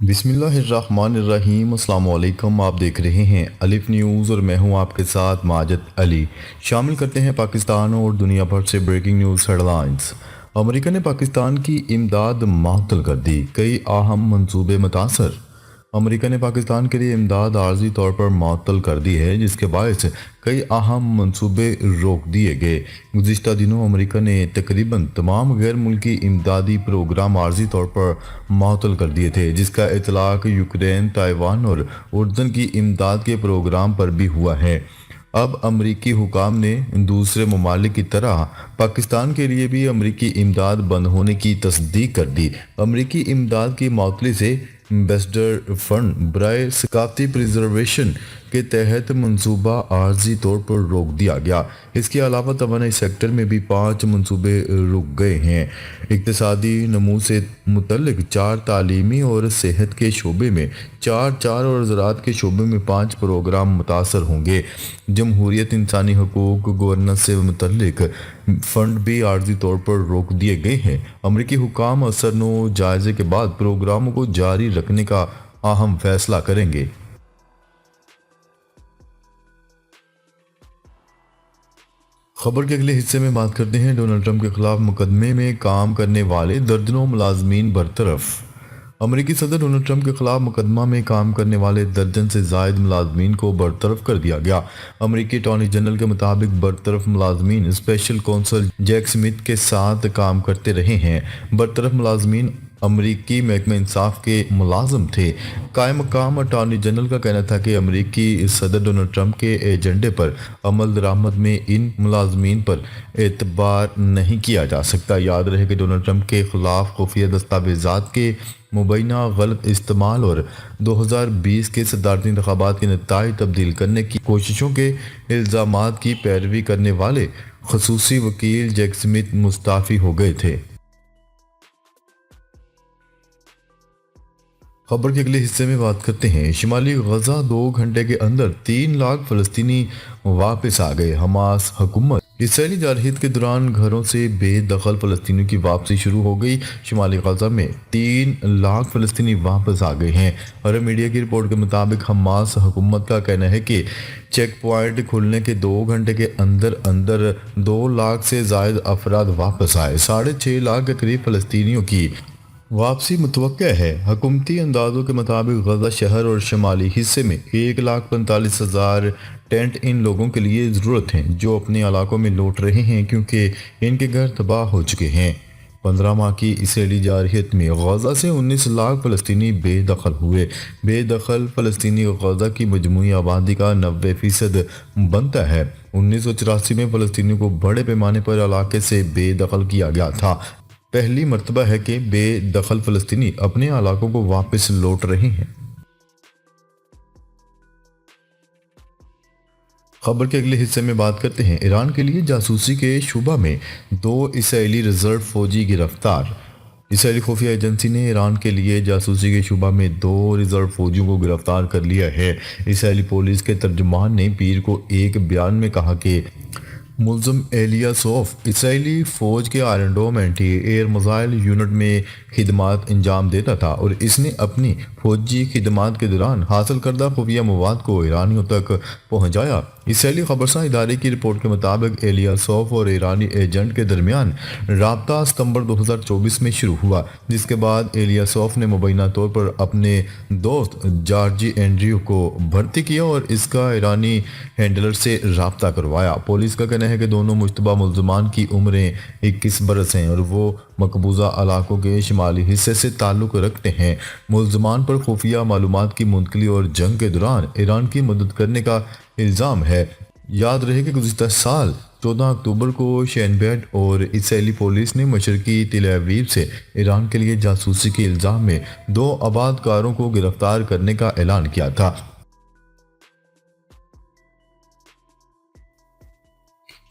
بسم اللہ الرحمن الرحیم۔ السلام علیکم، آپ دیکھ رہے ہیں الف نیوز اور میں ہوں آپ کے ساتھ ماجد علی۔ شامل کرتے ہیں پاکستان اور دنیا بھر سے بریکنگ نیوز ہیڈ لائنز۔ امریکہ نے پاکستان کی امداد معطل کر دی، کئی اہم منصوبے متاثر۔ امریکہ نے پاکستان کے لیے امداد عارضی طور پر معطل کر دی ہے، جس کے باعث کئی اہم منصوبے روک دیے گئے۔ گزشتہ دنوں امریکہ نے تقریباً تمام غیر ملکی امدادی پروگرام عارضی طور پر معطل کر دیے تھے، جس کا اطلاق یوکرین، تائیوان اور اردن کی امداد کے پروگرام پر بھی ہوا ہے۔ اب امریکی حکام نے دوسرے ممالک کی طرح پاکستان کے لیے بھی امریکی امداد بند ہونے کی تصدیق کر دی۔ امریکی امداد کی معطلی سے ایمبیسڈر فنڈ برائے ثقافتی پریزرویشن کے تحت منصوبہ عارضی طور پر روک دیا گیا۔ اس کے علاوہ توانائی سیکٹر میں بھی 5 منصوبے رک گئے ہیں۔ اقتصادی نمو سے متعلق 4، تعلیمی اور صحت کے شعبے میں 4 اور زراعت کے شعبے میں 5 پروگرام متاثر ہوں گے۔ جمہوریت، انسانی حقوق، گورننس سے متعلق فنڈ بھی عارضی طور پر روک دیے گئے ہیں۔ امریکی حکام اثرنو جائزے کے بعد پروگراموں کو جاری رکھنے کا اہم فیصلہ کریں گے۔ خبر کے اگلے حصے میں بات کرتے ہیں ڈونلڈ ٹرمپ کے خلاف مقدمے میں کام کرنے والے درجنوں ملازمین برطرف۔ امریکی صدر ڈونلڈ ٹرمپ کے خلاف مقدمہ میں کام کرنے والے درجن سے زائد ملازمین کو برطرف کر دیا گیا۔ امریکی اٹارنی جنرل کے مطابق برطرف ملازمین اسپیشل کونسل جیک سمتھ کے ساتھ کام کرتے رہے ہیں۔ برطرف ملازمین امریکی محکمہ انصاف کے ملازم تھے۔ قائم مقام اٹارنی جنرل کا کہنا تھا کہ امریکی صدر ڈونلڈ ٹرمپ کے ایجنڈے پر عمل درآمد میں ان ملازمین پر اعتبار نہیں کیا جا سکتا۔ یاد رہے کہ ڈونلڈ ٹرمپ کے خلاف خفیہ دستاویزات کے مبینہ غلط استعمال اور 2020 کے صدارتی انتخابات کے نتائج تبدیل کرنے کی کوششوں کے الزامات کی پیروی کرنے والے خصوصی وکیل جیک سمتھ مستعفی ہو گئے تھے۔ خبر کے اگلے حصے میں بات کرتے ہیں شمالی غزہ 2 گھنٹے کے اندر 3 لاکھ فلسطینی واپس آ گئے۔ حماس حکومت اسرائیلی جارحیت کے دوران گھروں سے بے دخل فلسطینیوں کی واپسی شروع ہو گئی۔ شمالی غزہ میں 3 لاکھ فلسطینی واپس آ گئے ہیں۔ عرب میڈیا کی رپورٹ کے مطابق حماس حکومت کا کہنا ہے کہ چیک پوائنٹ کھلنے کے 2 گھنٹے کے اندر 2 لاکھ سے زائد افراد واپس آئے۔ 6.5 لاکھ کے قریب فلسطینیوں کی واپسی متوقع ہے۔ حکومتی اندازوں کے مطابق غزہ شہر اور شمالی حصے میں 1,45,000 ٹینٹ ان لوگوں کے لیے ضرورت ہیں جو اپنے علاقوں میں لوٹ رہے ہیں کیونکہ ان کے گھر تباہ ہو چکے ہیں۔ 15 ماہ کی اسرائیلی جارحیت میں غزہ سے 19 لاکھ فلسطینی بے دخل ہوئے۔ بے دخل فلسطینی غزہ کی مجموعی آبادی کا 90% بنتا ہے۔ 1984 میں فلسطینیوں کو بڑے پیمانے پر علاقے سے بے دخل کیا گیا تھا۔ پہلی مرتبہ ہے کہ بے دخل فلسطینی اپنے علاقوں کو واپس لوٹ رہے ہیں۔ خبر کے اگلے حصے میں بات کرتے ہیں ایران کے لیے جاسوسی کے شعبہ میں 2 اسرائیلی ریزرو فوجی گرفتار۔ اسرائیلی خفیہ ایجنسی نے ایران کے لیے جاسوسی کے شعبہ میں 2 ریزرو فوجیوں کو گرفتار کر لیا ہے۔ اسرائیلی پولیس کے ترجمان نے پیر کو ایک بیان میں کہا کہ ملزم ایلیا سوف اسرائیلی فوج کے Iron Dome anti year missile unit میں خدمات انجام دیتا تھا اور اس نے اپنی فوجی خدمات کے دوران حاصل کردہ خفیہ مواد کو ایرانیوں تک پہنچایا۔ اسرائیلی خبرساں ادارے کی رپورٹ کے مطابق ایلیا سوف اور ایرانی ایجنٹ کے درمیان رابطہ ستمبر 2024 میں شروع ہوا، جس کے بعد ایلیا سوف نے مبینہ طور پر اپنے دوست جارجی اینڈریو کو بھرتی کیا اور اس کا ایرانی ہینڈلر سے رابطہ کروایا۔ پولیس کا کہنا ہے کہ دونوں مشتبہ ملزمان کی عمریں 21 برس ہیں اور وہ مقبوضہ علاقوں کے شمالی حصے سے تعلق رکھتے ہیں۔ ملزمان پر خفیہ معلومات کی منتقلی اور جنگ کے دوران ایران کی مدد کرنے کا الزام ہے۔ یاد رہے کہ گزشتہ سال 14 اکتوبر کو شین بیٹ اور اسرائیلی پولیس نے مشرقی تل ابیب سے ایران کے لیے جاسوسی کے الزام میں 2 آباد کاروں کو گرفتار کرنے کا اعلان کیا تھا۔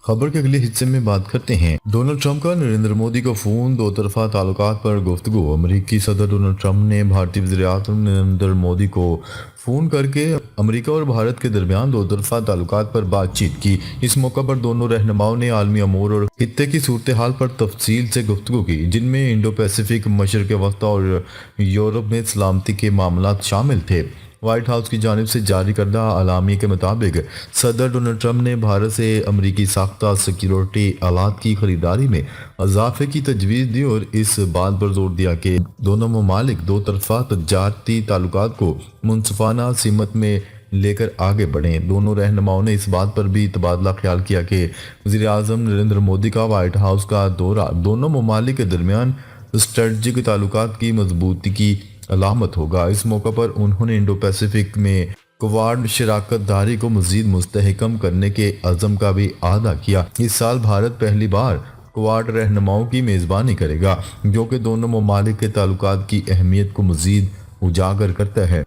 خبر کے اگلے حصے میں بات کرتے ہیں ڈونلڈ ٹرمپ کا نریندر مودی کو فون، 2 طرفہ تعلقات پر گفتگو۔ امریکی صدر ڈونلڈ ٹرمپ نے بھارتی وزیر اعظم نریندر مودی کو فون کر کے امریکہ اور بھارت کے درمیان دو طرفہ تعلقات پر بات چیت کی۔ اس موقع پر دونوں رہنماؤں نے عالمی امور اور خطے کی صورتحال پر تفصیل سے گفتگو کی، جن میں انڈو پیسیفک، مشرق وسطی اور یورپ میں سلامتی کے معاملات شامل تھے۔ وائٹ ہاؤس کی جانب سے جاری کردہ اعلامیے کے مطابق صدر ڈونلڈ ٹرمپ نے بھارت سے امریکی ساختہ سیکیورٹی آلات کی خریداری میں اضافے کی تجویز دی اور اس بات پر زور دیا کہ دونوں ممالک دو طرفہ تجارتی تعلقات کو منصفانہ سمت میں لے کر آگے بڑھیں۔ دونوں رہنماؤں نے اس بات پر بھی تبادلہ خیال کیا کہ وزیر اعظم نریندر مودی کا وائٹ ہاؤس کا دورہ دونوں ممالک کے درمیان اسٹریٹجک تعلقات کی مضبوطی کی علامت ہوگا۔ اس موقع پر انہوں نے انڈو پیسیفک میں کوواڈ شراکت داری کو مزید مستحکم کرنے کے عزم کا بھی اعادہ کیا۔ اس سال بھارت پہلی بار کوواڈ رہنماؤں کی میزبانی کرے گا، جو کہ دونوں ممالک کے تعلقات کی اہمیت کو مزید اجاگر کرتا ہے۔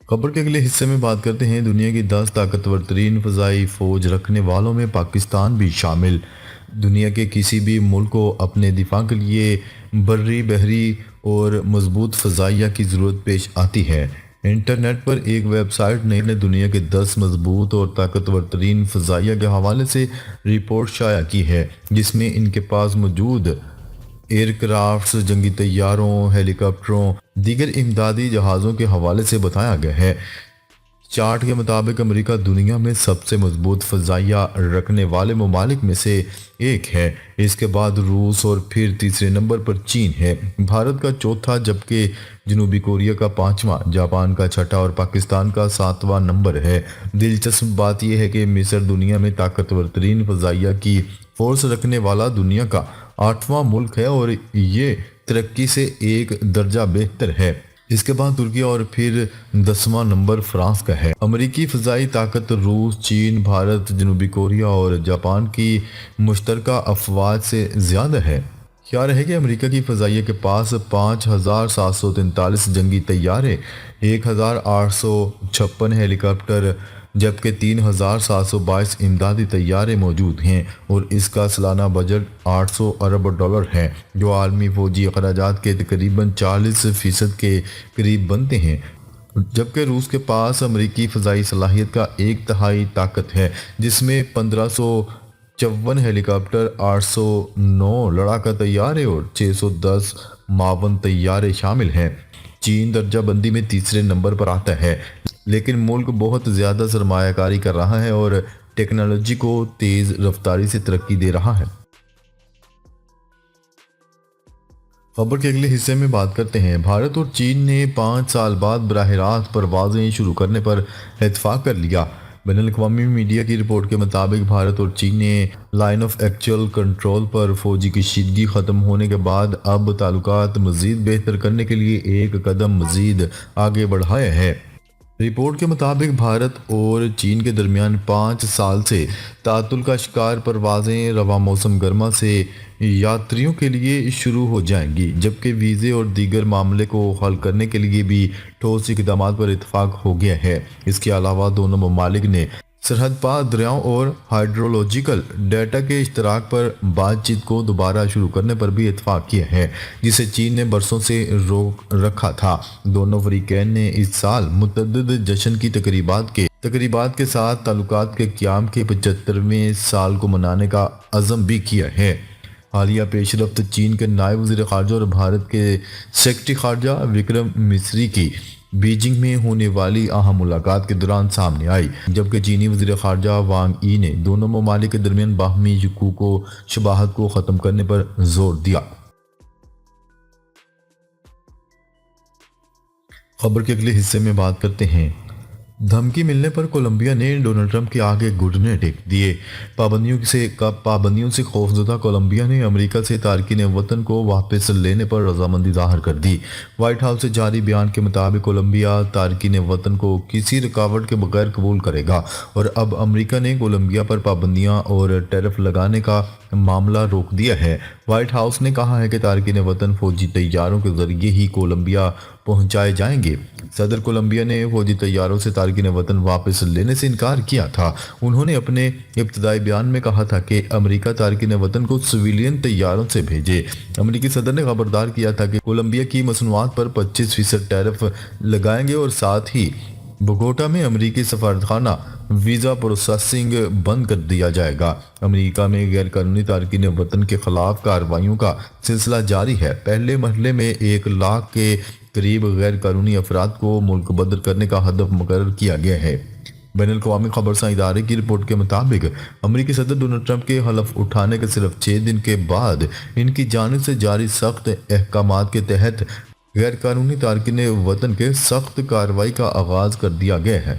خبر کے اگلے حصے میں بات کرتے ہیں دنیا کی 10 طاقتور ترین فضائی فوج رکھنے والوں میں پاکستان بھی شامل۔ دنیا کے کسی بھی ملک کو اپنے دفاع کے لیے بری، بحری اور مضبوط فضائیہ کی ضرورت پیش آتی ہے۔ انٹرنیٹ پر ایک ویب سائٹ نے دنیا کے 10 مضبوط اور طاقتور ترین فضائیہ کے حوالے سے رپورٹ شائع کی ہے، جس میں ان کے پاس موجود ایئر کرافٹس، جنگی طیاروں، ہیلی کاپٹروں، دیگر امدادی جہازوں کے حوالے سے بتایا گیا ہے۔ چارٹ کے مطابق امریکہ دنیا میں سب سے مضبوط فضائیہ رکھنے والے ممالک میں سے ایک ہے۔ اس کے بعد روس اور پھر تیسرے نمبر پر چین ہے۔ بھارت کا چوتھا، جبکہ جنوبی کوریا کا 5واں، جاپان کا 6واں اور پاکستان کا 7واں نمبر ہے۔ دلچسپ بات یہ ہے کہ مصر دنیا میں طاقتور ترین فضائیہ کی فورس رکھنے والا دنیا کا 8واں ملک ہے اور یہ ترقی سے ایک درجہ بہتر ہے۔ اس کے بعد ترکی اور پھر 10واں نمبر فرانس کا ہے۔ امریکی فضائی طاقت روس، چین، بھارت، جنوبی کوریا اور جاپان کی مشترکہ افواج سے زیادہ ہے۔ خیال ہے کہ امریکہ کی فضائیہ کے پاس 5743 جنگی طیارے، 1856 ہیلی کاپٹر، جبکہ 3722 امدادی طیارے موجود ہیں اور اس کا سالانہ بجٹ $800 ارب ہے، جو عالمی فوجی اخراجات کے تقریباً 40% کے قریب بنتے ہیں۔ جبکہ روس کے پاس امریکی فضائی صلاحیت کا 1/3 طاقت ہے، جس میں 1554 ہیلی کاپٹر، 809 لڑاکا طیارے اور 610 معاون طیارے شامل ہیں۔ چین درجہ بندی میں تیسرے نمبر پر آتا ہے، لیکن ملک بہت زیادہ سرمایہ کاری کر رہا ہے اور ٹیکنالوجی کو تیز رفتاری سے ترقی دے رہا ہے۔ خبر کے اگلے حصے میں بات کرتے ہیں بھارت اور چین نے 5 سال بعد براہ راست پروازیں شروع کرنے پر اتفاق کر لیا۔ بین الاقوامی میڈیا کی رپورٹ کے مطابق بھارت اور چین نے لائن آف ایکچوئل کنٹرول پر فوجی کشیدگی ختم ہونے کے بعد اب تعلقات مزید بہتر کرنے کے لیے ایک قدم مزید آگے بڑھایا ہے۔ رپورٹ کے مطابق بھارت اور چین کے درمیان 5 سال سے تعطل کا شکار پروازیں رواں موسم گرما سے یاتریوں کے لیے شروع ہو جائیں گی، جبکہ ویزے اور دیگر معاملے کو حل کرنے کے لیے بھی ٹھوس اقدامات پر اتفاق ہو گیا ہے۔ اس کے علاوہ دونوں ممالک نے سرحد پار دریاؤں اور ہائیڈرولوجیکل ڈیٹا کے اشتراک پر بات چیت کو دوبارہ شروع کرنے پر بھی اتفاق کیا ہے، جسے چین نے برسوں سے روک رکھا تھا۔ دونوں فریقین نے اس سال متعدد جشن کی تقریبات کے ساتھ تعلقات کے قیام کے 75ویں سال کو منانے کا عزم بھی کیا ہے۔ حالیہ پیش رفت چین کے نائب وزیر خارجہ اور بھارت کے سیکرٹری خارجہ وکرم مسری کی بیجنگ میں ہونے والی اہم ملاقات کے دوران سامنے آئی، جبکہ چینی وزیر خارجہ وانگ ای نے دونوں ممالک کے درمیان باہمی شکوک و شبہات کو ختم کرنے پر زور دیا۔ خبر کے اگلے حصے میں بات کرتے ہیں دھمکی ملنے پر کولمبیا نے ڈونلڈ ٹرمپ کے آگے گھٹنے ٹیک دیے۔ پابندیوں سے خوفزدہ کولمبیا نے امریکہ سے تارکین وطن کو واپس لینے پر رضامندی ظاہر کر دی۔ وائٹ ہاؤس سے جاری بیان کے مطابق کولمبیا تارکین وطن کو کسی رکاوٹ کے بغیر قبول کرے گا اور اب امریکہ نے کولمبیا پر پابندیاں اور ٹیرف لگانے کا معاملہ روک دیا ہے۔ وائٹ ہاؤس نے کہا ہے کہ تارکین وطن فوجی طیاروں کے ذریعے ہی کولمبیا پہنچائے جائیں گے۔ صدر کولمبیا نے فوجی طیاروں سے تارکین وطن واپس لینے سے انکار کیا تھا۔ انہوں نے اپنے ابتدائی بیان میں کہا تھا کہ امریکہ تارکین وطن کو سویلین طیاروں سے بھیجے۔ امریکی صدر نے خبردار کیا تھا کہ کولمبیا کی مصنوعات پر 25% ٹیرف لگائیں گے اور ساتھ ہی بوگوٹا میں امریکی سفارتخانہ ویزا پروسیسنگ بند کر دیا جائے گا۔ امریکہ میں غیر قانونی تارکین وطن کے خلاف کارروائیوں کا سلسلہ جاری ہے۔ پہلے مرحلے میں 1 لاکھ کے قریب غیر قانونی افراد کو ملک بدر کرنے کا ہدف مقرر کیا گیا ہے۔ بین الاقوامی خبرساں ادارے کی رپورٹ کے مطابق امریکی صدر ڈونلڈ ٹرمپ کے حلف اٹھانے کے صرف 6 دن کے بعد ان کی جانب سے جاری سخت احکامات کے تحت غیر قانونی تارکین وطن کے سخت کارروائی کا آغاز کر دیا گیا ہے۔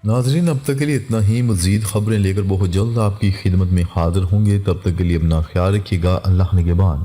ناظرین، اب تک کے لیے اتنا ہی۔ مزید خبریں لے کر بہت جلد آپ کی خدمت میں حاضر ہوں گے۔ تب تک کے لیے اپنا خیال رکھیے گا۔ اللہ نگہبان۔